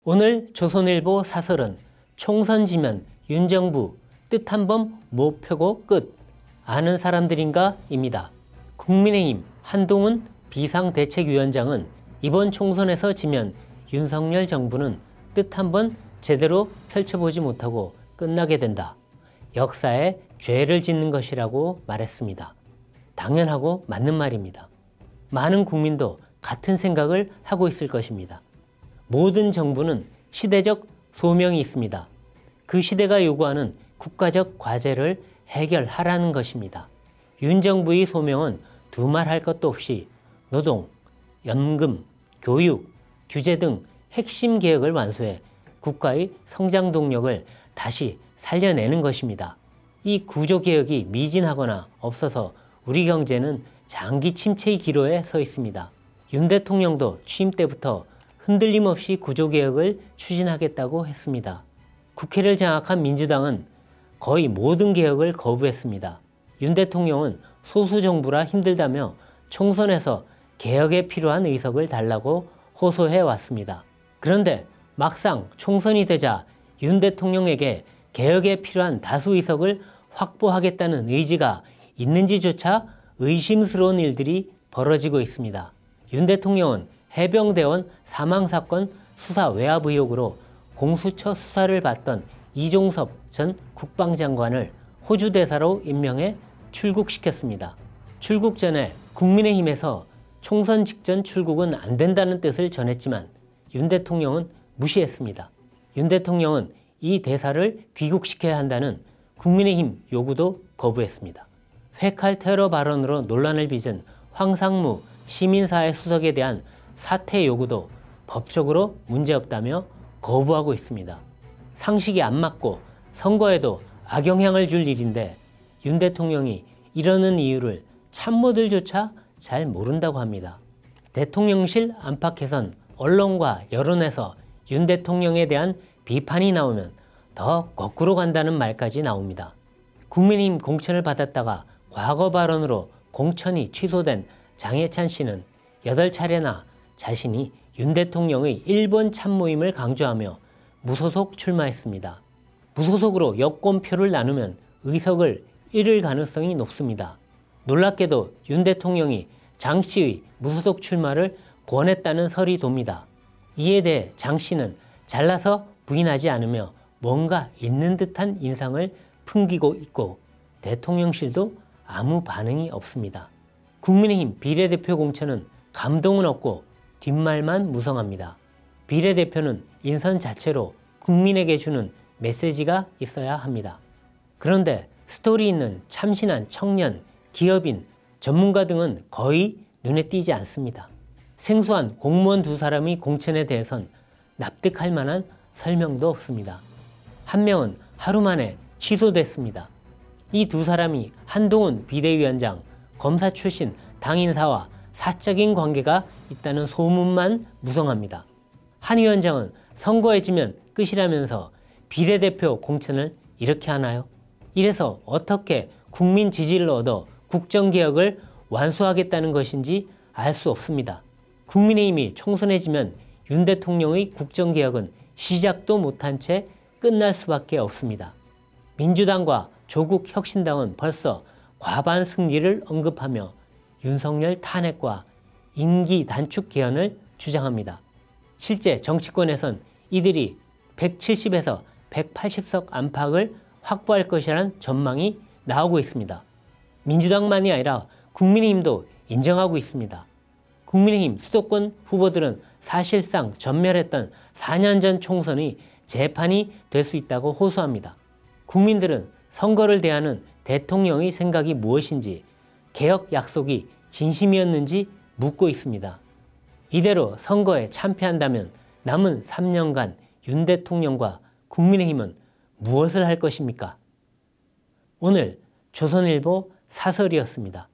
오늘 조선일보 사설은 총선 지면 윤 정부 뜻 한번 못 펴고 끝. 아는 사람들인가? 입니다. 국민의힘 한동훈 비상대책위원장은 이번 총선에서 지면 윤석열 정부는 뜻 한번 제대로 펼쳐보지 못하고 끝나게 된다. 역사에 죄를 짓는 것이라고 말했습니다. 당연하고 맞는 말입니다. 많은 국민도 같은 생각을 하고 있을 것입니다. 모든 정부는 시대적 소명이 있습니다. 그 시대가 요구하는 국가적 과제를 해결하라는 것입니다. 윤 정부의 소명은 두말할 것도 없이 노동, 연금, 교육, 규제 등 핵심 개혁을 완수해 국가의 성장 동력을 다시 살려내는 것입니다. 이 구조개혁이 미진하거나 없어서 우리 경제는 장기 침체의 기로에 서 있습니다. 윤 대통령도 취임 때부터 흔들림 없이 구조개혁을 추진하겠다고 했습니다. 국회를 장악한 민주당은 거의 모든 개혁을 거부했습니다. 윤 대통령은 소수 정부라 힘들다며 총선에서 개혁에 필요한 의석을 달라고 호소해 왔습니다. 그런데 막상 총선이 되자 윤 대통령에게 개혁에 필요한 다수 의석을 확보하겠다는 의지가 있는지조차 의심스러운 일들이 벌어지고 있습니다. 윤 대통령은 해병대원 사망사건 수사 외압 의혹으로 공수처 수사를 받던 이종섭 전 국방장관을 호주 대사로 임명해 출국시켰습니다. 출국 전에 국민의힘에서 총선 직전 출국은 안 된다는 뜻을 전했지만 윤 대통령은 무시했습니다. 윤 대통령은 이 대사를 귀국시켜야 한다는 국민의힘 요구도 거부했습니다. 회칼 테러 발언으로 논란을 빚은 황상무 시민사회 수석에 대한 사퇴 요구도 법적으로 문제없다며 거부하고 있습니다. 상식이 안 맞고 선거에도 악영향을 줄 일인데 윤 대통령이 이러는 이유를 참모들조차 잘 모른다고 합니다. 대통령실 안팎에선 언론과 여론에서 윤 대통령에 대한 비판이 나오면 더 거꾸로 간다는 말까지 나옵니다. 국민의힘 공천을 받았다가 과거 발언으로 공천이 취소된 장해찬 씨는 8차례나 자신이 윤 대통령의 일본 참모임을 강조하며 무소속 출마했습니다. 무소속으로 여권표를 나누면 의석을 잃을 가능성이 높습니다. 놀랍게도 윤 대통령이 장 씨의 무소속 출마를 권했다는 설이 돕니다. 이에 대해 장 씨는 잘나서 부인하지 않으며 뭔가 있는 듯한 인상을 풍기고 있고 대통령실도 아무 반응이 없습니다. 국민의힘 비례대표 공천은 감동은 없고 뒷말만 무성합니다. 비례대표는 인선 자체로 국민에게 주는 메시지가 있어야 합니다. 그런데 스토리 있는 참신한 청년, 기업인, 전문가 등은 거의 눈에 띄지 않습니다. 생소한 공무원 2사람의 공천에 대해선 납득할 만한 설명도 없습니다. 한 명은 하루 만에 취소됐습니다. 이 2사람이 한동훈 비대위원장, 검사 출신 당인사와 사적인 관계가 있다는 소문만 무성합니다. 한 위원장은 선거에 지면 끝이라면서 비례대표 공천을 이렇게 하나요? 이래서 어떻게 국민 지지를 얻어 국정개혁을 완수하겠다는 것인지 알 수 없습니다. 국민의힘이 총선에 지면 윤 대통령의 국정개혁은 시작도 못한 채 끝날 수밖에 없습니다. 민주당과 조국혁신당은 벌써 과반 승리를 언급하며 윤석열 탄핵과 임기 단축 개헌을 주장합니다. 실제 정치권에선 이들이 170에서 180석 안팎을 확보할 것이라는 전망이 나오고 있습니다. 민주당만이 아니라 국민의힘도 인정하고 있습니다. 국민의힘 수도권 후보들은 사실상 전멸했던 4년 전 총선이 재판이 될 수 있다고 호소합니다. 국민들은 선거를 대하는 대통령의 생각이 무엇인지, 개혁 약속이 진심이었는지 묻고 있습니다. 이대로 선거에 참패한다면 남은 3년간 윤 대통령과 국민의힘은 무엇을 할 것입니까? 오늘 조선일보 사설이었습니다.